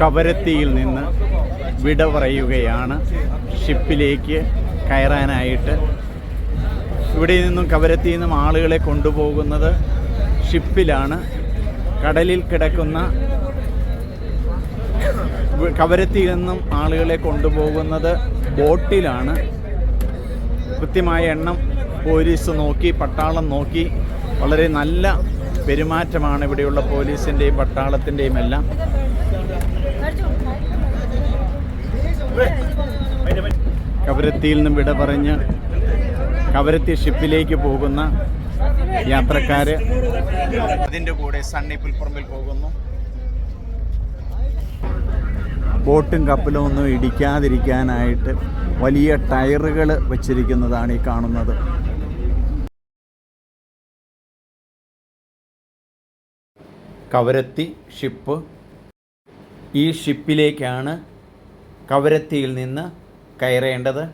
കവരത്തിയിൽ നിന്ന് വിട പറയുകയാണ് ഷിപ്പിലേക്ക് കയറാനായിട്ട്. ഇവിടെ നിന്നും കവരത്തിയിൽ നിന്നും ആളുകളെ കൊണ്ടുപോകുന്നത് ഷിപ്പിലാണ്. കടലിൽ കിടക്കുന്ന കവരത്തിയിൽ നിന്നും ആളുകളെ കൊണ്ടുപോകുന്നത് ബോട്ടിലാണ്. കൃത്യമായ എണ്ണം പോലീസ് നോക്കി, പട്ടാളം നോക്കി. വളരെ നല്ല പെരുമാറ്റമാണ് ഇവിടെയുള്ള പോലീസിൻ്റെയും പട്ടാളത്തിൻ്റെയും എല്ലാം. കവരത്തിയിൽ നിന്നും വിട പറഞ്ഞ് കവരത്തി ഷിപ്പിലേക്ക് പോകുന്ന യാത്രക്കാർ അതിൻ്റെ കൂടെ സണ്ണി പുൽപ്പറമ്പിൽ പോകുന്നു. ബോട്ടും കപ്പലും ഒന്നും ഇടിക്കാതിരിക്കാനായിട്ട് വലിയ ടയറുകൾ വച്ചിരിക്കുന്നതാണ് ഈ കാണുന്നത്. കവരത്തി ഷിപ്പ്. ഈ ഷിപ്പിലേക്കാണ് കവരത്തിയിൽ നിന്ന് കയറേണ്ടത്.